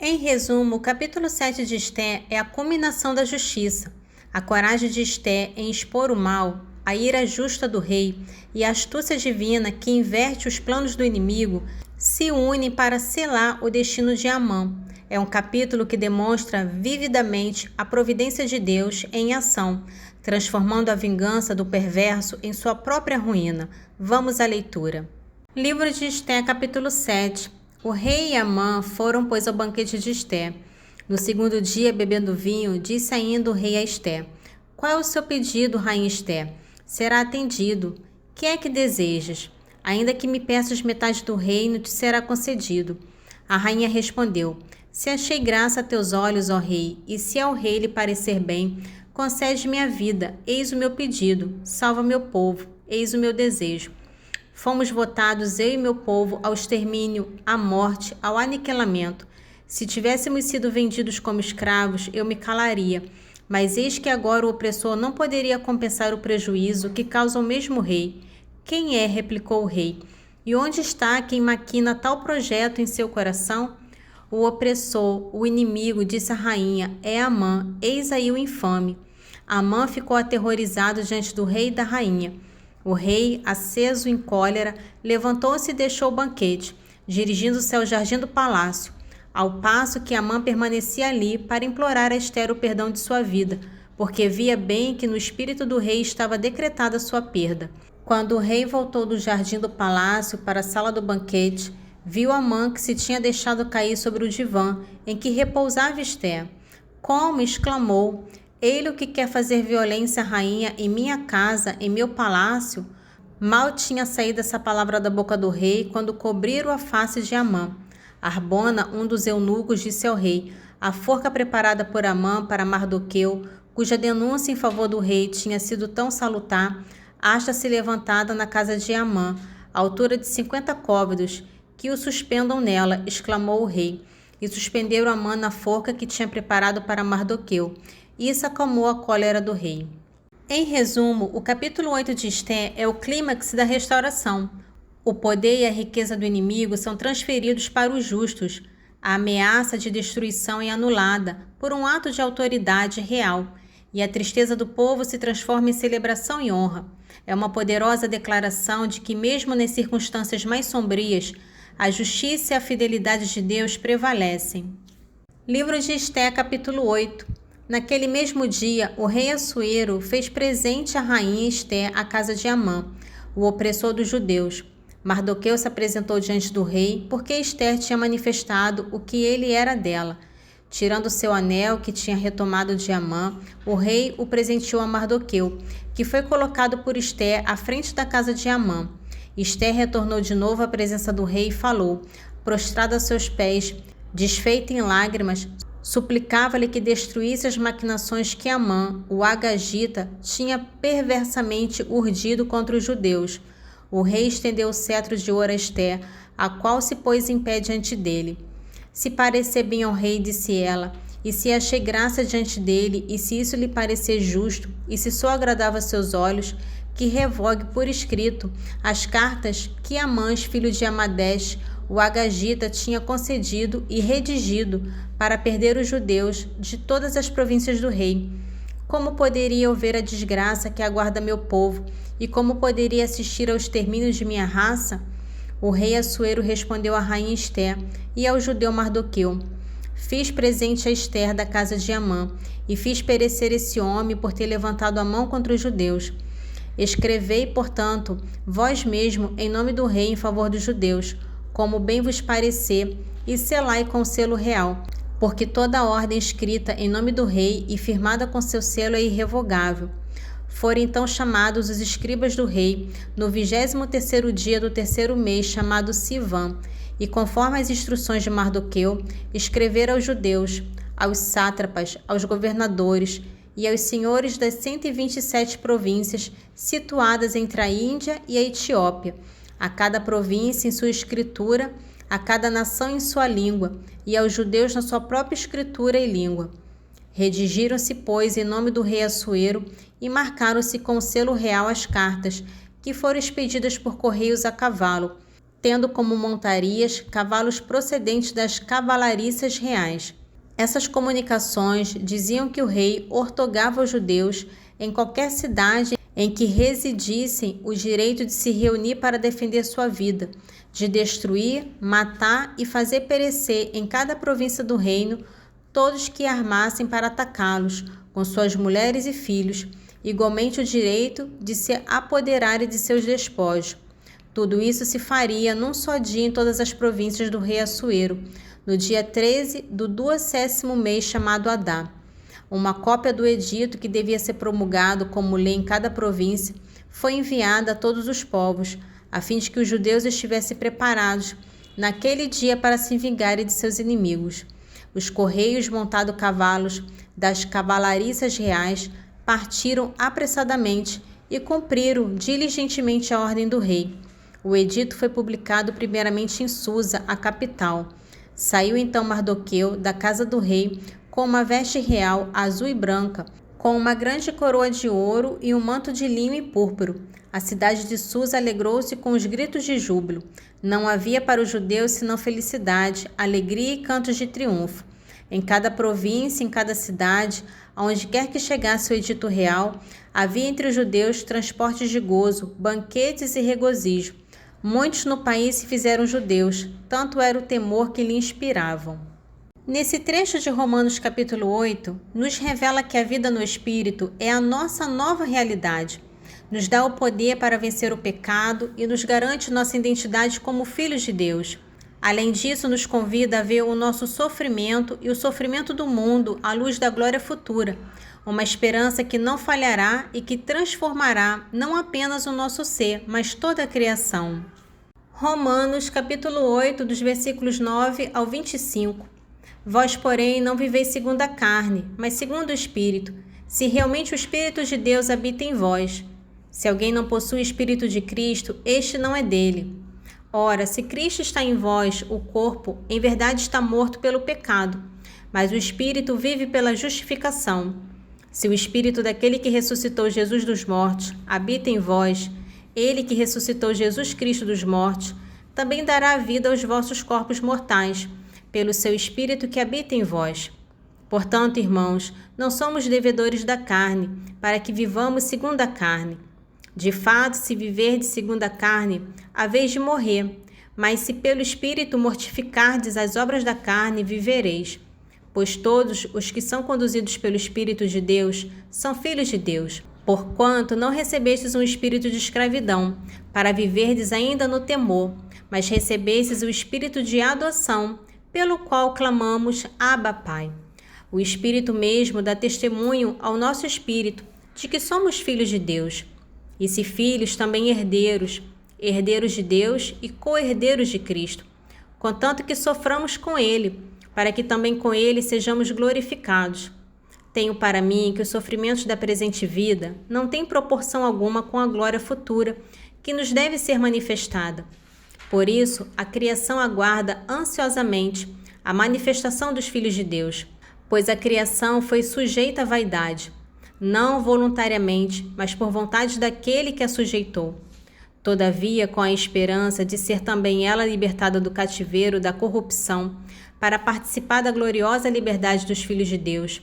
Em resumo, o capítulo 7 de Esté é a culminação da justiça, a coragem de Esté em expor o mal, a ira justa do rei e a astúcia divina que inverte os planos do inimigo se unem para selar o destino de Amã. É um capítulo que demonstra vividamente a providência de Deus em ação, transformando a vingança do perverso em sua própria ruína. Vamos à leitura. Livro de Esté, capítulo 7. O rei e Amã foram, pois, ao banquete de Esté. No segundo dia, bebendo vinho, disse ainda o rei a Esté: Qual é o seu pedido, rainha Esté? Será atendido. Que é que desejas? Ainda que me peças metade do reino, te será concedido. A rainha respondeu: Se achei graça a teus olhos, ó rei, e se ao rei lhe parecer bem, concede-me a vida, eis o meu pedido, salva meu povo, eis o meu desejo. Fomos votados, eu e meu povo, ao extermínio, à morte, ao aniquilamento. Se tivéssemos sido vendidos como escravos, eu me calaria. Mas eis que agora o opressor não poderia compensar o prejuízo que causa o mesmo rei. Quem é? Replicou o rei. E onde está quem maquina tal projeto em seu coração? O opressor, o inimigo, disse a rainha, é Amã, eis aí o infame. Amã ficou aterrorizado diante do rei e da rainha. O rei, aceso em cólera, levantou-se e deixou o banquete, dirigindo-se ao jardim do palácio, ao passo que Amã permanecia ali para implorar a Esté o perdão de sua vida, porque via bem que no espírito do rei estava decretada sua perda. Quando o rei voltou do jardim do palácio para a sala do banquete, viu Amã que se tinha deixado cair sobre o divã em que repousava Esté. Como? Exclamou. Ele o que quer fazer violência à rainha em minha casa, em meu palácio? Mal tinha saído essa palavra da boca do rei quando cobriram a face de Amã. Arbona, um dos eunucos, disse ao rei: a forca preparada por Amã para Mardoqueu, cuja denúncia em favor do rei tinha sido tão salutar, acha-se levantada na casa de Amã, à altura de 50 côvados, que o suspendam nela, exclamou o rei. E suspenderam Amã na forca que tinha preparado para Mardoqueu. Isso acalmou a cólera do rei. Em resumo, o capítulo 8 de Esté é o clímax da restauração. O poder e a riqueza do inimigo são transferidos para os justos. A ameaça de destruição é anulada por um ato de autoridade real. E a tristeza do povo se transforma em celebração e honra. É uma poderosa declaração de que, mesmo nas circunstâncias mais sombrias, a justiça e a fidelidade de Deus prevalecem. Livro de Esté, capítulo 8. Naquele mesmo dia, o rei Assuero fez presente à rainha Esté a casa de Amã, o opressor dos judeus. Mardoqueu se apresentou diante do rei, porque Esté tinha manifestado o que ele era dela. Tirando seu anel, que tinha retomado de Amã, o rei o presenteou a Mardoqueu, que foi colocado por Esté à frente da casa de Amã. Esté retornou de novo à presença do rei e falou, prostrado a seus pés, desfeita em lágrimas, suplicava-lhe que destruísse as maquinações que Amã, o Agagita, tinha perversamente urdido contra os judeus. O rei estendeu o cetro de ouro a Esté, a qual se pôs em pé diante dele. Se parecer bem ao rei, disse ela, e se achei graça diante dele, e se isso lhe parecer justo, e se só agradava a seus olhos, que revogue por escrito as cartas que Amãs, filho de Amadés, o Agagita, tinha concedido e redigido para perder os judeus de todas as províncias do rei. Como poderia eu ver a desgraça que aguarda meu povo, e como poderia assistir ao extermínio de minha raça? O rei Assuero respondeu à rainha Esté e ao judeu Mardoqueu: Fiz presente a Esté da casa de Amã, e fiz perecer esse homem por ter levantado a mão contra os judeus. Escrevei, portanto, vós mesmo, em nome do rei em favor dos judeus, como bem vos parecer, e selai com selo real, porque toda ordem escrita em nome do rei e firmada com seu selo é irrevogável. Foram então chamados os escribas do rei no 23º dia do 3º mês, chamado Sivã, e conforme as instruções de Mardoqueu, escreveram aos judeus, aos sátrapas, aos governadores e aos senhores das 127 províncias situadas entre a Índia e a Etiópia, a cada província em sua escritura, a cada nação em sua língua, e aos judeus na sua própria escritura e língua. Redigiram-se, pois, em nome do rei Assuero, e marcaram-se com o selo real as cartas, que foram expedidas por correios a cavalo, tendo como montarias cavalos procedentes das cavalariças reais. Essas comunicações diziam que o rei ortogava aos judeus em qualquer cidade em que residissem o direito de se reunir para defender sua vida, de destruir, matar e fazer perecer em cada província do reino todos que armassem para atacá-los, com suas mulheres e filhos, igualmente o direito de se apoderarem de seus despojos. Tudo isso se faria num só dia em todas as províncias do rei Assuero, no dia 13 do 12º mês chamado Adá. Uma cópia do edito, que devia ser promulgado como lei em cada província, foi enviada a todos os povos, a fim de que os judeus estivessem preparados naquele dia para se vingarem de seus inimigos. Os correios montados cavalos das cavalariças reais partiram apressadamente e cumpriram diligentemente a ordem do rei. O edito foi publicado primeiramente em Susa, a capital. Saiu então Mardoqueu da casa do rei com uma veste real azul e branca, com uma grande coroa de ouro e um manto de linho e púrpuro. A cidade de Susa alegrou-se com os gritos de júbilo. Não havia para os judeus senão felicidade, alegria e cantos de triunfo. Em cada província, em cada cidade, aonde quer que chegasse o edito real, havia entre os judeus transportes de gozo, banquetes e regozijo. Muitos no país se fizeram judeus, tanto era o temor que lhe inspiravam. Nesse trecho de Romanos capítulo 8, nos revela que a vida no Espírito é a nossa nova realidade. Nos dá o poder para vencer o pecado e nos garante nossa identidade como filhos de Deus. Além disso, nos convida a ver o nosso sofrimento e o sofrimento do mundo à luz da glória futura, uma esperança que não falhará e que transformará não apenas o nosso ser, mas toda a criação. Romanos capítulo 8, dos versículos 9 ao 25. Vós, porém, não viveis segundo a carne, mas segundo o Espírito, se realmente o Espírito de Deus habita em vós. Se alguém não possui o Espírito de Cristo, este não é dele. Ora, se Cristo está em vós, o corpo, em verdade está morto pelo pecado, mas o Espírito vive pela justificação. Se o Espírito daquele que ressuscitou Jesus dos mortos habita em vós, ele que ressuscitou Jesus Cristo dos mortos, também dará vida aos vossos corpos mortais, pelo seu Espírito que habita em vós. Portanto, irmãos, não somos devedores da carne, para que vivamos segundo a carne. De fato, se viverdes segundo a carne, haveis de morrer, mas se pelo Espírito mortificardes as obras da carne, vivereis. Pois todos os que são conduzidos pelo Espírito de Deus são filhos de Deus. Porquanto não recebestes um espírito de escravidão, para viverdes ainda no temor, mas recebestes o espírito de adoção, pelo qual clamamos, Abba, Pai. O Espírito mesmo dá testemunho ao nosso espírito de que somos filhos de Deus. E se filhos, também herdeiros, herdeiros de Deus e co-herdeiros de Cristo, contanto que soframos com Ele, para que também com Ele sejamos glorificados. Tenho para mim que os sofrimentos da presente vida não têm proporção alguma com a glória futura, que nos deve ser manifestada. Por isso, a criação aguarda ansiosamente a manifestação dos filhos de Deus, pois a criação foi sujeita à vaidade, não voluntariamente, mas por vontade daquele que a sujeitou. Todavia, com a esperança de ser também ela libertada do cativeiro da corrupção, para participar da gloriosa liberdade dos filhos de Deus.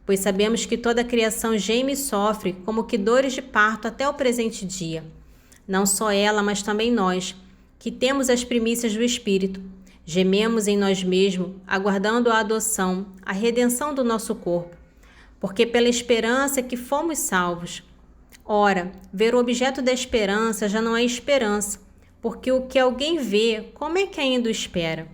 Pois sabemos que toda a criação geme e sofre como que dores de parto até o presente dia. Não só ela, mas também nós, que temos as primícias do Espírito. Gememos em nós mesmos, aguardando a adoção, a redenção do nosso corpo. Porque pela esperança que fomos salvos. Ora, ver o objeto da esperança já não é esperança, porque o que alguém vê, como é que ainda o espera?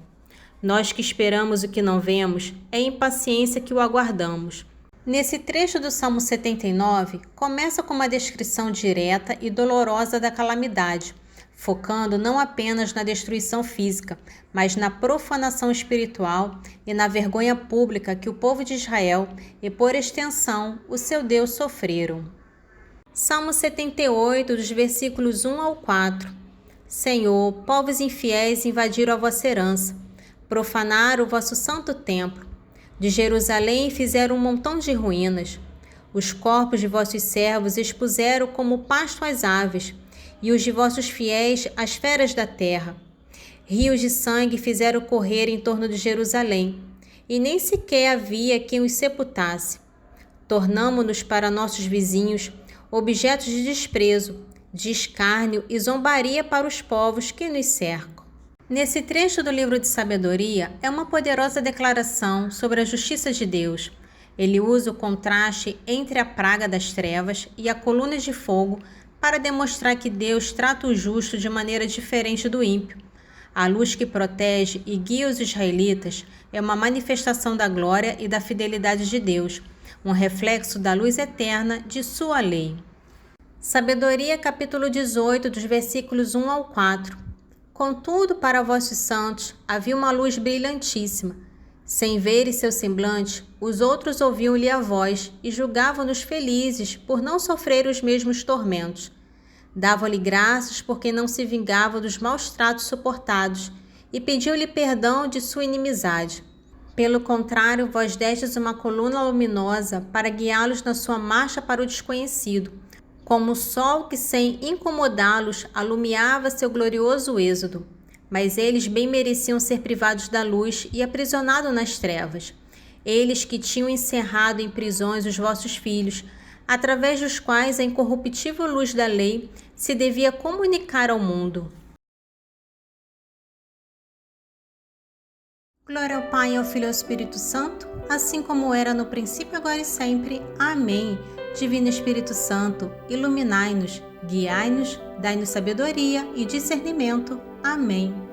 Nós que esperamos o que não vemos, é impaciência que o aguardamos. Nesse trecho do Salmo 79, começa com uma descrição direta e dolorosa da calamidade, focando não apenas na destruição física, mas na profanação espiritual e na vergonha pública que o povo de Israel e, por extensão, o seu Deus sofreram. Salmo 78, dos versículos 1 ao 4. Senhor, povos infiéis invadiram a vossa herança, profanaram o vosso santo templo. De Jerusalém fizeram um montão de ruínas. Os corpos de vossos servos expuseram como pasto às aves, e os de vossos fiéis às feras da terra. Rios de sangue fizeram correr em torno de Jerusalém, e nem sequer havia quem os sepultasse. Tornamo-nos para nossos vizinhos objetos de desprezo, de escárnio e zombaria para os povos que nos cercam. Nesse trecho do livro de Sabedoria é uma poderosa declaração sobre a justiça de Deus. Ele usa o contraste entre a praga das trevas e a coluna de fogo para demonstrar que Deus trata o justo de maneira diferente do ímpio. A luz que protege e guia os israelitas é uma manifestação da glória e da fidelidade de Deus, um reflexo da luz eterna de sua lei. Sabedoria, capítulo 18, dos versículos 1 ao 4. Contudo, para vossos santos havia uma luz brilhantíssima. Sem verem seu semblante, os outros ouviam-lhe a voz e julgavam-nos felizes por não sofrer os mesmos tormentos. Davam-lhe graças porque não se vingavam dos maus tratos suportados e pediam-lhe perdão de sua inimizade. Pelo contrário, vós destes uma coluna luminosa para guiá-los na sua marcha para o desconhecido, como o sol que, sem incomodá-los, alumiava seu glorioso êxodo. Mas eles bem mereciam ser privados da luz e aprisionados nas trevas. Eles que tinham encerrado em prisões os vossos filhos, através dos quais a incorruptível luz da lei se devia comunicar ao mundo. Glória ao Pai, ao Filho e ao Espírito Santo, assim como era no princípio, agora e sempre. Amém. Divino Espírito Santo, iluminai-nos, guiai-nos, dai-nos sabedoria e discernimento. Amém.